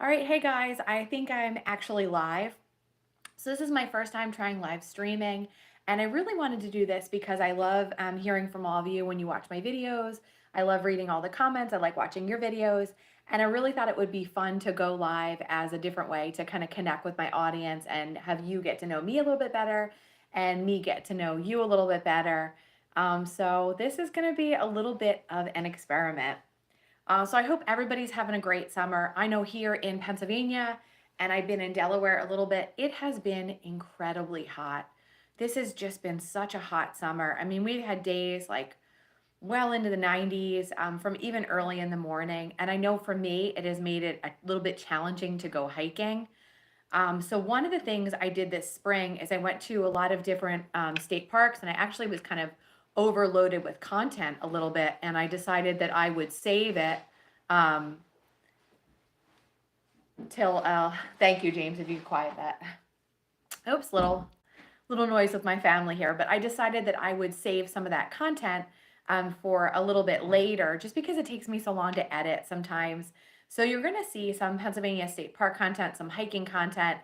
All right, hey guys, I think I'm actually live. So this is my first time trying live streaming, and I really wanted to do this because I love hearing from all of you when you watch my videos. I love reading all the comments. I like watching your videos, and I really thought it would be fun to go live as a different way to kind of connect with my audience and have you get to know me a little bit better and me get to know you a little bit better. So this is going to be a little bit of an experiment. So I hope everybody's having a great summer. I know here in Pennsylvania, and I've been in Delaware a little bit, it has been incredibly hot. This has just been such a hot summer. I mean, we've had days like well into the 90s from even early in the morning. And I know for me, it has made it a little bit challenging to go hiking. So one of the things I did this spring is I went to a lot of different state parks, and I actually was kind of overloaded with content a little bit, and I decided that I would save it um, till. Thank you, James, if you could quiet that. Oops, little noise with my family here, but I decided that I would save some of that content for a little bit later, just because it takes me so long to edit sometimes. So you're going to see some Pennsylvania State Park content, some hiking content,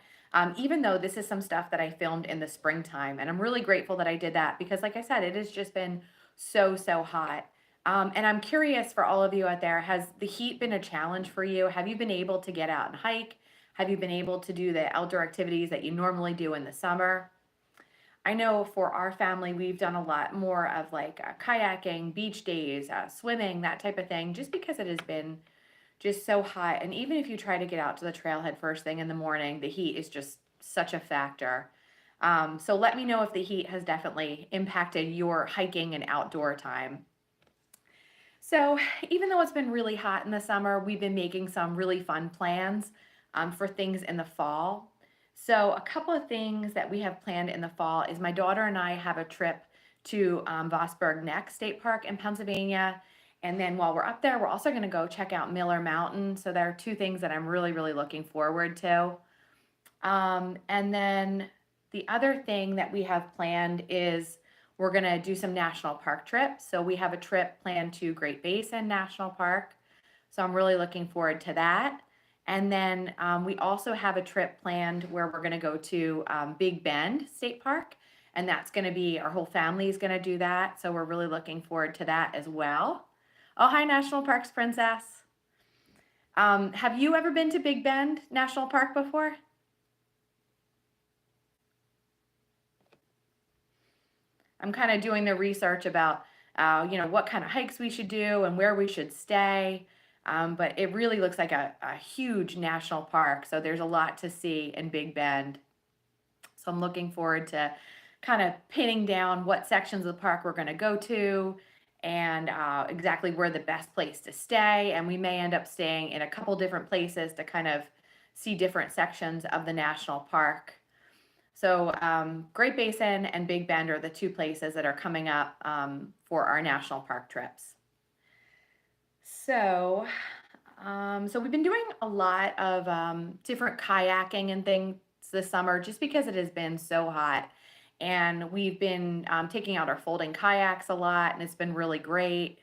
even though this is some stuff that I filmed in the springtime. And I'm really grateful that I did that because, like I said, it has just been so hot. And I'm curious for all of you out there, has the heat been a challenge for you? Have you been able to get out and hike? Have you been able to do the outdoor activities that you normally do in the summer? I know for our family, we've done a lot more of like kayaking, beach days, swimming, that type of thing, just because it has been just so hot. And even if you try to get out to the trailhead first thing in the morning, the heat is just such a factor. So let me know if the heat has definitely impacted your hiking and outdoor time. So even though it's been really hot in the summer, we've been making some really fun plans for things in the fall. So a couple of things that we have planned in the fall is my daughter and I have a trip to Vosburg Neck State Park in Pennsylvania. And then while we're up there, we're also going to go check out Miller Mountain. So there are two things that I'm really looking forward to. And then the other thing that we have planned is we're going to do some national park trips. So we have a trip planned to Great Basin National Park. So I'm really looking forward to that. And then we also have a trip planned where we're going to go to Big Bend State Park. And that's going to be, our whole family is going to do that. So we're really looking forward to that as well. Oh, hi, National Parks Princess. Have you ever been to Big Bend National Park before? I'm kind of doing the research about, what kind of hikes we should do and where we should stay. But it really looks like a huge national park. So there's a lot to see in Big Bend. So I'm looking forward to kind of pinning down what sections of the park we're going to go to and exactly where the best place to stay. And we may end up staying in a couple different places to kind of see different sections of the national park. So Great Basin and Big Bend are the two places that are coming up for our national park trips. So we've been doing a lot of different kayaking and things this summer just because it has been so hot. And we've been taking out our folding kayaks a lot, and it's been really great.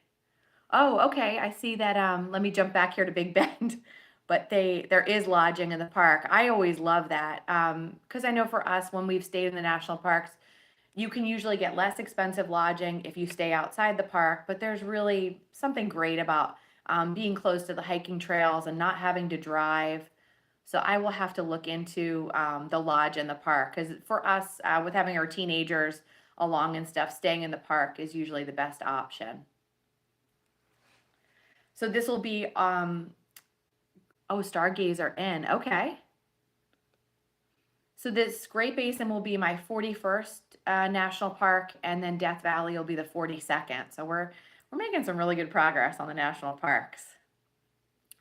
Oh, okay. I see that. Let me jump back here to Big Bend. But there is lodging in the park. I always love that because I know for us, when we've stayed in the national parks, you can usually get less expensive lodging if you stay outside the park. But there's really something great about being close to the hiking trails and not having to drive. So I will have to look into the lodge in the park because for us, with having our teenagers along and stuff, staying in the park is usually the best option. So this will be oh, Stargazer Inn. Okay. So this Great Basin will be my 41st national park, and then Death Valley will be the 42nd. So we're making some really good progress on the national parks.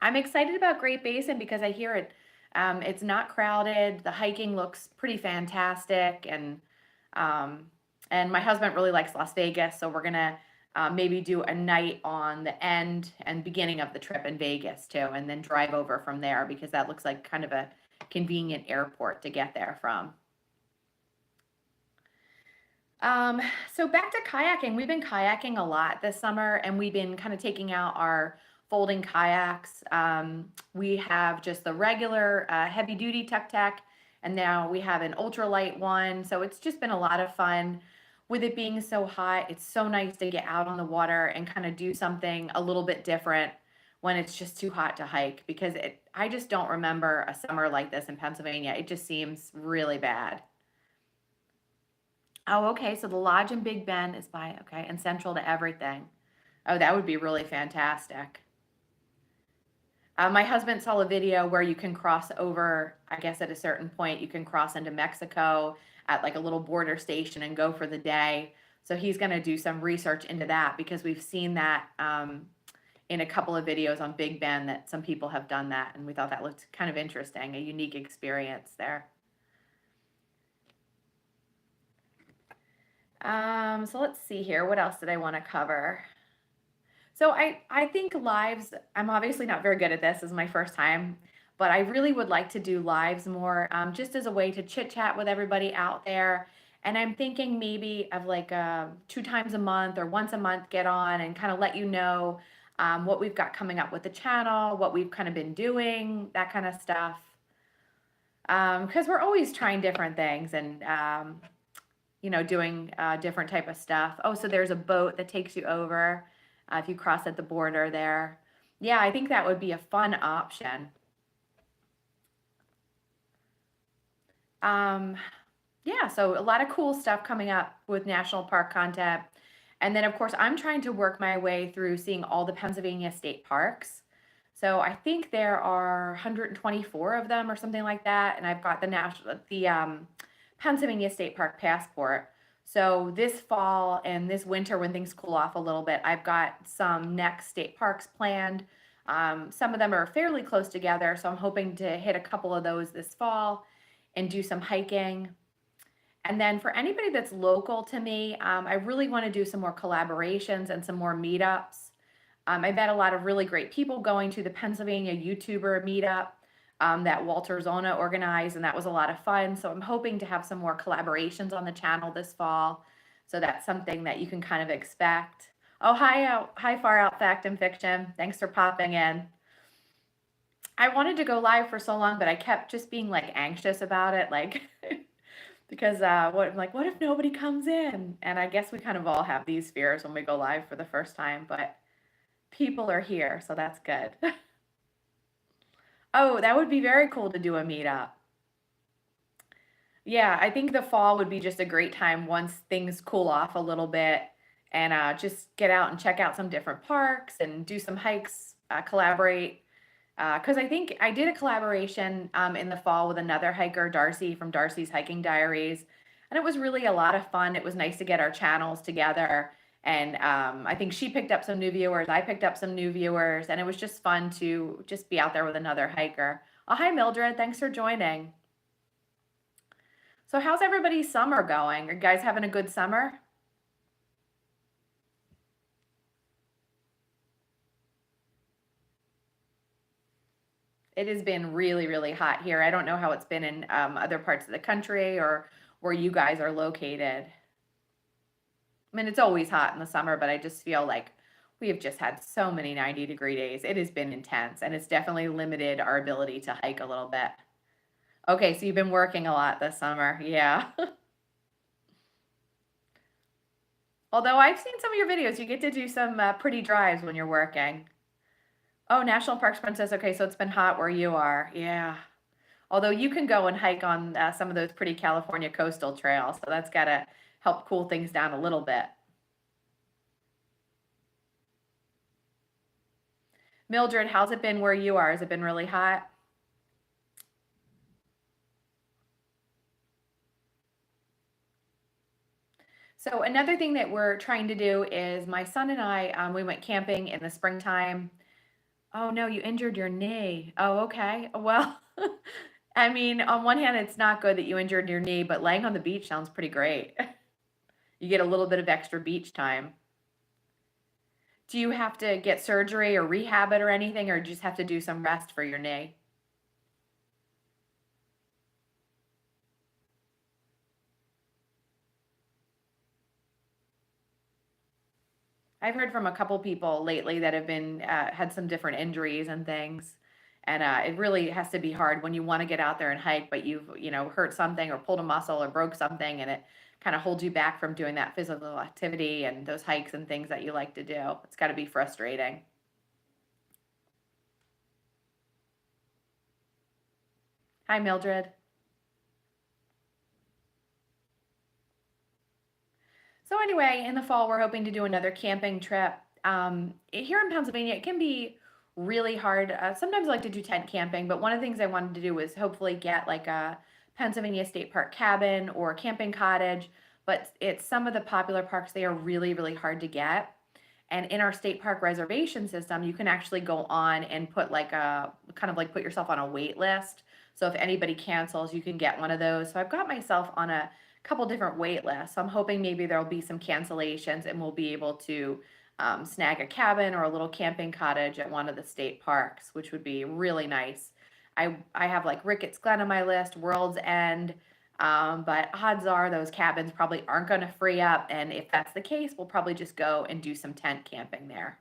I'm excited about Great Basin because I hear it's not crowded. The hiking looks pretty fantastic, and my husband really likes Las Vegas, so we're gonna maybe do a night on the end and beginning of the trip in Vegas too, and then drive over from there because that looks like kind of a convenient airport to get there from. So back to kayaking. We've been kayaking a lot this summer, and we've been kind of taking out our folding kayaks. We have just the regular heavy duty tuk-tuk, and now we have an ultralight one. So it's just been a lot of fun. With it being so hot, it's so nice to get out on the water and kind of do something a little bit different when it's just too hot to hike, because I just don't remember a summer like this in Pennsylvania. It just seems really bad. Oh, okay. So the lodge in Big Bend is by, okay, and central to everything. Oh, that would be really fantastic. My husband saw a video where you can cross over, I guess at a certain point, you can cross into Mexico at like a little border station and go for the day. So he's going to do some research into that, because we've seen that in a couple of videos on Big Bend that some people have done that. And we thought that looked kind of interesting, a unique experience there. So let's see here. What else did I want to cover? So I think lives, I'm obviously not very good at this. This is my first time, but I really would like to do lives more, just as a way to chit chat with everybody out there. And I'm thinking maybe of like 2 times a month or once a month, get on and kind of let you know what we've got coming up with the channel, what we've kind of been doing, that kind of stuff. Because we're always trying different things and doing different type of stuff. Oh, so there's a boat that takes you over if you cross at the border there. Yeah, I think that would be a fun option. Yeah, so a lot of cool stuff coming up with national park content. And then, of course, I'm trying to work my way through seeing all the Pennsylvania state parks. So I think there are 124 of them or something like that. And I've got the Pennsylvania State Park passport. So this fall and this winter, when things cool off a little bit, I've got some next state parks planned. Some of them are fairly close together, so I'm hoping to hit a couple of those this fall and do some hiking. And then for anybody that's local to me, I really want to do some more collaborations and some more meetups. I met a lot of really great people going to the Pennsylvania YouTuber meetup that Walter Zona organized, and that was a lot of fun. So I'm hoping to have some more collaborations on the channel this fall. So that's something that you can kind of expect. Oh, hi, Far Out Fact and Fiction. Thanks for popping in. I wanted to go live for so long, but I kept just being like anxious about it, like because what if nobody comes in? And I guess we kind of all have these fears when we go live for the first time, but people are here, so that's good. Oh, that would be very cool to do a meetup. Yeah, I think the fall would be just a great time once things cool off a little bit, and just get out and check out some different parks and do some hikes, collaborate. Because I think I did a collaboration in the fall with another hiker, Darcy from Darcy's Hiking Diaries, and it was really a lot of fun. It was nice to get our channels together, and I think she picked up some new viewers. I picked up some new viewers, and it was just fun to just be out there with another hiker. Oh, hi, Mildred. Thanks for joining. So how's everybody's summer going? Are you guys having a good summer? It has been really, really hot here. I don't know how it's been in other parts of the country or where you guys are located. I mean, it's always hot in the summer, but I just feel like we have just had so many 90-degree days. It has been intense, and it's definitely limited our ability to hike a little bit. Okay, so you've been working a lot this summer. Yeah. Although I've seen some of your videos, you get to do some pretty drives when you're working. Oh, National Parks Princess. Okay, so it's been hot where you are. Yeah. Although you can go and hike on some of those pretty California coastal trails, so that's got to help cool things down a little bit. Mildred, how's it been where you are? Has it been really hot? So another thing that we're trying to do is my son and I, we went camping in the springtime. Oh no, you injured your knee. Oh, okay. Well, I mean, on one hand, it's not good that you injured your knee, but laying on the beach sounds pretty great. You get a little bit of extra beach time. Do you have to get surgery or rehab it or anything, or just have to do some rest for your knee? I've heard from a couple people lately that have been had some different injuries and things, and it really has to be hard when you want to get out there and hike, but you've hurt something or pulled a muscle or broke something, and it kind of holds you back from doing that physical activity and those hikes and things that you like to do. It's got to be frustrating. Hi, Mildred. So anyway, in the fall, we're hoping to do another camping trip. Here in Pennsylvania, it can be really hard. Sometimes I like to do tent camping, but one of the things I wanted to do was hopefully get like a Pennsylvania State Park cabin or camping cottage. But it's some of the popular parks, they are really, really hard to get. And in our state park reservation system, you can actually go on and put like a kind of like put yourself on a wait list. So if anybody cancels, you can get one of those. So I've got myself on a couple different wait lists. So I'm hoping maybe there'll be some cancellations and we'll be able to snag a cabin or a little camping cottage at one of the state parks, which would be really nice. I have like Ricketts Glen on my list, World's End, but odds are those cabins probably aren't going to free up. And if that's the case, we'll probably just go and do some tent camping there.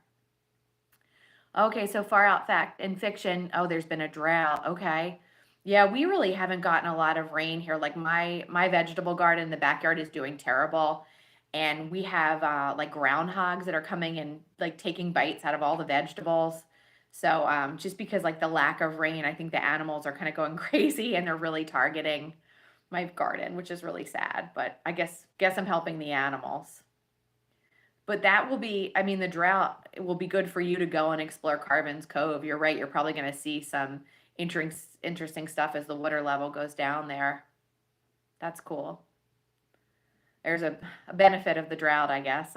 Okay, so far out fact in fiction, oh, there's been a drought. Okay. Yeah, we really haven't gotten a lot of rain here. Like my vegetable garden in the backyard is doing terrible. And we have like groundhogs that are coming and like taking bites out of all the vegetables. So just because like the lack of rain, I think the animals are kind of going crazy and they're really targeting my garden, which is really sad, but I guess I'm helping the animals. But that will be, I mean, the drought it will be good for you to go and explore Carbon's Cove. You're right, you're probably going to see some interesting stuff as the water level goes down there. That's cool. There's a benefit of the drought, I guess.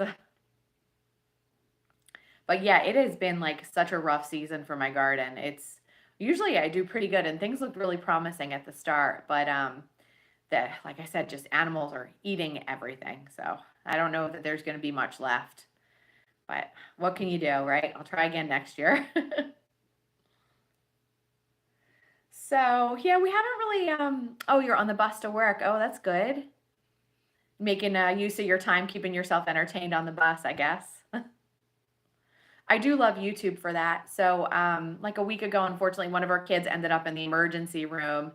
But yeah, it has been like such a rough season for my garden. It's usually I do pretty good and things looked really promising at the start, but that, like I said, just animals are eating everything. So I don't know that there's going to be much left. But what can you do, right? I'll try again next year. So yeah, we haven't really. Oh, you're on the bus to work. Oh, that's good. Making use of your time, keeping yourself entertained on the bus, I guess. I do love YouTube for that. So, like a week ago, unfortunately, one of our kids ended up in the emergency room.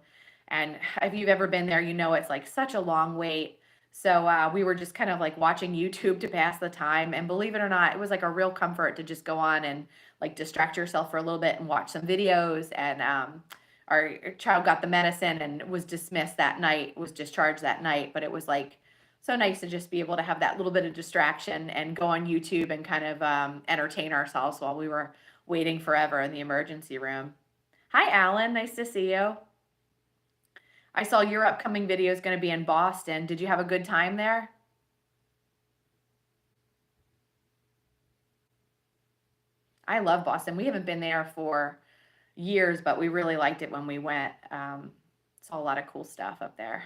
And if you've ever been there, you know it's like such a long wait. So, we were just kind of like watching YouTube to pass the time. And believe it or not, it was like a real comfort to just go on and like distract yourself for a little bit and watch some videos. And our child got the medicine and was dismissed that night, was discharged that night. But it was like so nice to just be able to have that little bit of distraction and go on YouTube and kind of entertain ourselves while we were waiting forever in the emergency room. Hi, Alan. Nice to see you. I saw your upcoming video is going to be in Boston. Did you have a good time there? I love Boston. We haven't been there for years, but we really liked it when we went. Saw a lot of cool stuff up there.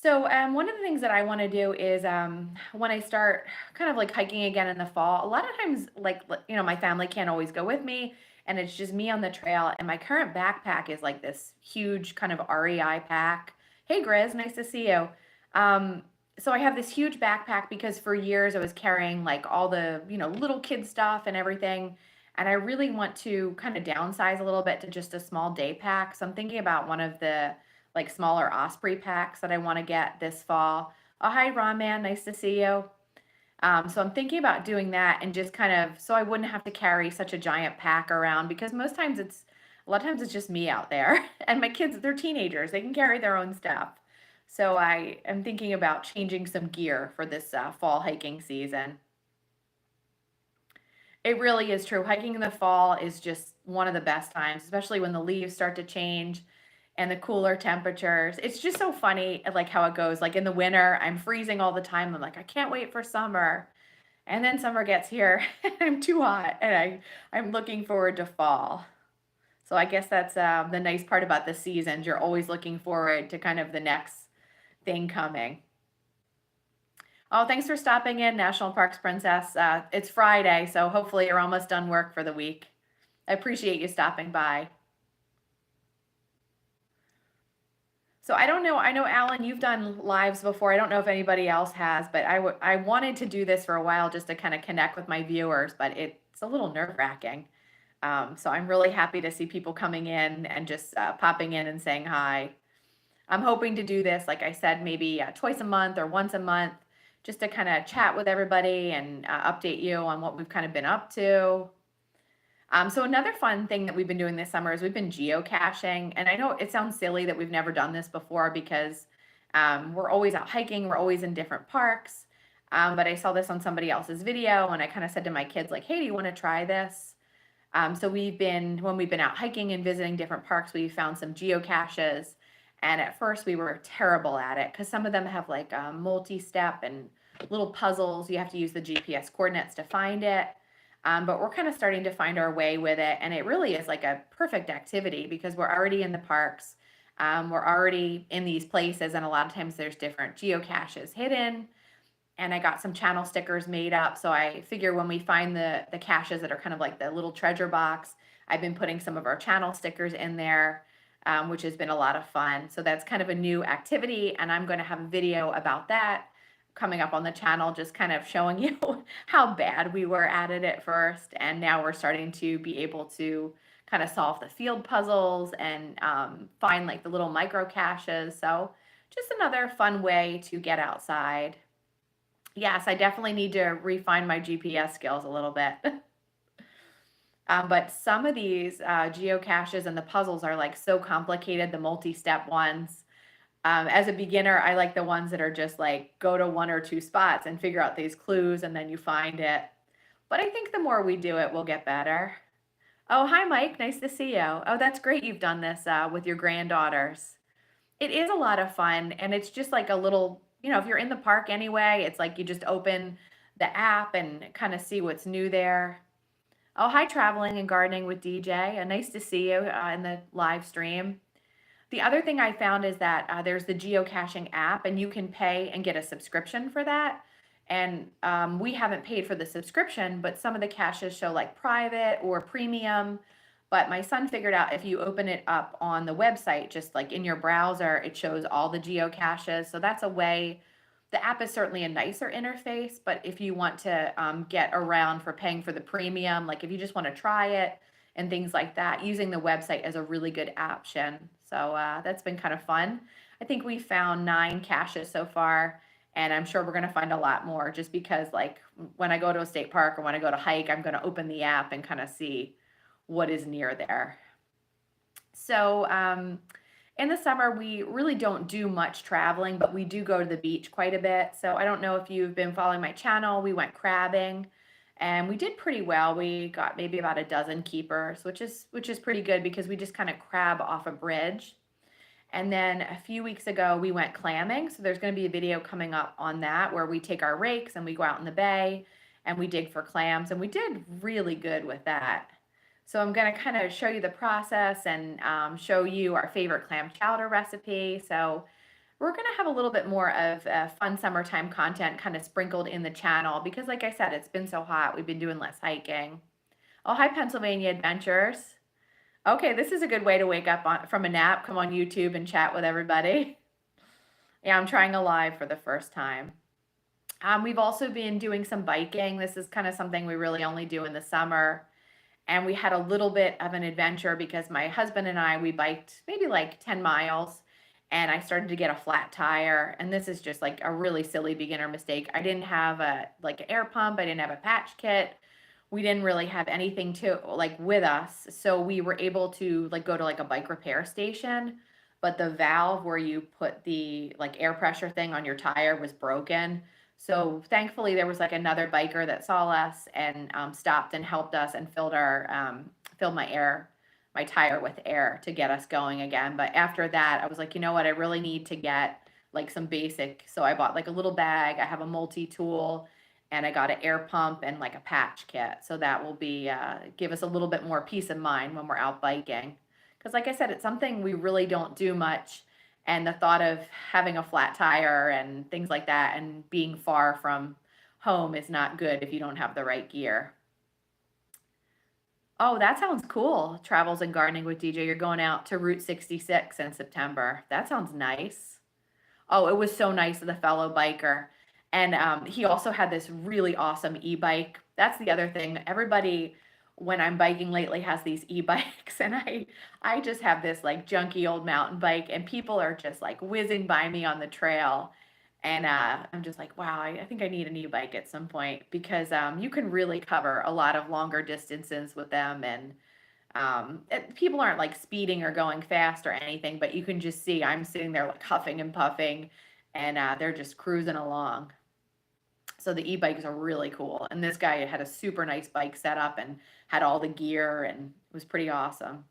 So one of the things that I want to do is when I start kind of like hiking again in the fall, a lot of times my family can't always go with me and it's just me on the trail and my current backpack is like this huge kind of REI pack. Hey Grizz, nice to see you. Um, so I have this huge backpack because for years I was carrying like all the, little kid stuff and everything. And I really want to kind of downsize a little bit to just a small day pack. So I'm thinking about one of the like smaller Osprey packs that I want to get this fall. Oh, hi, Ron Man. Nice to see you. So I'm thinking about doing that and just kind of so I wouldn't have to carry such a giant pack around because a lot of times it's just me out there and my kids, they're teenagers. They can carry their own stuff. So I am thinking about changing some gear for this fall hiking season. It really is true. Hiking in the fall is just one of the best times, especially when the leaves start to change and the cooler temperatures. It's just so funny, like how it goes. Like in the winter, I'm freezing all the time. I'm like, I can't wait for summer. And then summer gets here, and I'm too hot, and I'm looking forward to fall. So I guess that's the nice part about the seasons. You're always looking forward to kind of the next thing coming. Oh, thanks for stopping in, National Parks Princess. It's Friday, so hopefully you're almost done work for the week. I appreciate you stopping by. So I don't know. I know, Alan, you've done lives before. I don't know if anybody else has, but I wanted to do this for a while just to kind of connect with my viewers, but it's a little nerve-wracking. So I'm really happy to see people coming in and just popping in and saying hi. I'm hoping to do this, like I said, maybe twice a month or once a month, just to kind of chat with everybody and update you on what we've kind of been up to. So another fun thing that we've been doing this summer is we've been geocaching. And I know it sounds silly that we've never done this before because we're always out hiking, we're always in different parks. But I saw this on somebody else's video and I kind of said to my kids, like, hey, do you want to try this? So when we've been out hiking and visiting different parks, we found some geocaches. And at first we were terrible at it because some of them have like multi-step and little puzzles. You have to use the GPS coordinates to find it. But we're kind of starting to find our way with it. And it really is like a perfect activity because we're already in the parks. We're already in these places. And a lot of times there's different geocaches hidden. And I got some channel stickers made up. So I figure when we find the caches that are kind of like the little treasure box, I've been putting some of our channel stickers in there, which has been a lot of fun. So that's kind of a new activity. And I'm going to have a video about that coming up on the channel, just kind of showing you how bad we were at it at first. And now we're starting to be able to kind of solve the field puzzles and find like the little micro caches. So just another fun way to get outside. Yes, I definitely need to refine my GPS skills a little bit. But some of these geocaches and the puzzles are like so complicated, the multi-step ones. As a beginner, I like the ones that are just like go to one or two spots and figure out these clues and then you find it. But I think the more we do it, we'll get better. Oh, hi, Mike. Nice to see you. Oh, that's great you've done this with your granddaughters. It is a lot of fun, and it's just like a little, if you're in the park anyway, it's like you just open the app and kind of see what's new there. Oh, hi, Traveling and Gardening with DJ. Nice to see you in the live stream. The other thing I found is that there's the geocaching app, and you can pay and get a subscription for that. And we haven't paid for the subscription, but some of the caches show like private or premium. But my son figured out if you open it up on the website, just like in your browser, it shows all the geocaches. So that's a way. The app is certainly a nicer interface, but if you want to get around for paying for the premium, like if you just want to try it and things like that, using the website is a really good option. So that's been kind of fun. I think we found 9 caches so far, and I'm sure we're going to find a lot more just because like when I go to a state park or when I go to hike, I'm going to open the app and kind of see what is near there. So in the summer, we really don't do much traveling, but we do go to the beach quite a bit. So I don't know if you've been following my channel. We went crabbing and we did pretty well. We got maybe about a dozen keepers, which is pretty good because we just kind of crab off a bridge. And then a few weeks ago, we went clamming. So there's going to be a video coming up on that where we take our rakes and we go out in the bay and we dig for clams. And we did really good with that. So I'm going to kind of show you the process and show you our favorite clam chowder recipe. So we're going to have a little bit more of fun summertime content kind of sprinkled in the channel because like I said, it's been so hot. We've been doing less hiking. Oh, hi, Pennsylvania Adventures. Okay, this is a good way to wake up from a nap, come on YouTube and chat with everybody. Yeah, I'm trying a live for the first time. We've also been doing some biking. This is kind of something we really only do in the summer. And we had a little bit of an adventure because my husband and I, we biked maybe like 10 miles and I started to get a flat tire. And this is just like a really silly beginner mistake. I didn't have an air pump. I didn't have a patch kit. We didn't really have anything to like with us. So we were able to like go to like a bike repair station, but the valve where you put the like air pressure thing on your tire was broken. So thankfully there was like another biker that saw us and stopped and helped us and filled my tire with air to get us going again. But after that, I was like, you know what, I really need to get like some basic. So I bought like a little bag. I have a multi-tool and I got an air pump and like a patch kit. So that will be give us a little bit more peace of mind when we're out biking. Because like I said, it's something we really don't do much. And the thought of having a flat tire and things like that and being far from home is not good if you don't have the right gear. Oh, that sounds cool. Travels and gardening with DJ. You're going out to Route 66 in September. That sounds nice. Oh, it was so nice of the fellow biker. And he also had this really awesome e-bike. That's the other thing. Everybody, when I'm biking lately, has these e-bikes, and I just have this like junky old mountain bike, and people are just like whizzing by me on the trail. And I'm just like, wow, I think I need an e-bike at some point because you can really cover a lot of longer distances with them, and people aren't like speeding or going fast or anything, but you can just see I'm sitting there like huffing and puffing, and they're just cruising along. So the e-bikes are really cool. And this guy had a super nice bike setup and had all the gear, and it was pretty awesome.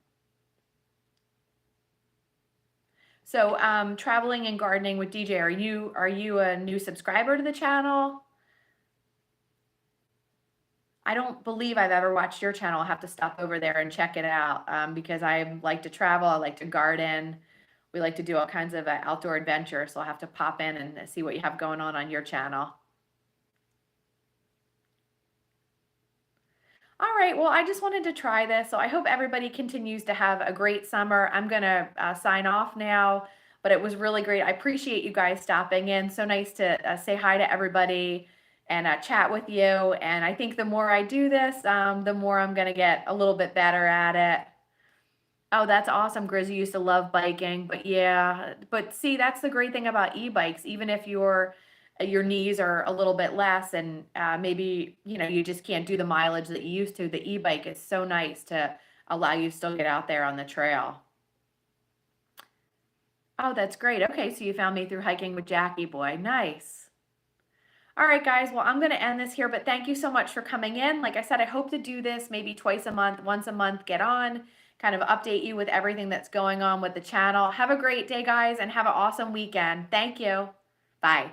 So traveling and gardening with DJ, are you a new subscriber to the channel? I don't believe I've ever watched your channel. I'll have to stop over there and check it out because I like to travel. I like to garden. We like to do all kinds of outdoor adventures. So I'll have to pop in and see what you have going on your channel. All right. Well, I just wanted to try this. So I hope everybody continues to have a great summer. I'm going to sign off now, but it was really great. I appreciate you guys stopping in. So nice to say hi to everybody and chat with you. And I think the more I do this, the more I'm going to get a little bit better at it. Oh, that's awesome. Grizzy used to love biking, but yeah, but see, that's the great thing about e-bikes. Even if your knees are a little bit less, and maybe you just can't do the mileage that you used to, the e-bike is so nice to allow you to still get out there on the trail. Oh, that's great. Okay, so you found me through Hiking with Jackie Boy. Nice. All right, guys. Well, I'm going to end this here, but thank you so much for coming in. Like I said, I hope to do this maybe twice a month, once a month, get on, kind of update you with everything that's going on with the channel. Have a great day, guys, and have an awesome weekend. Thank you. Bye.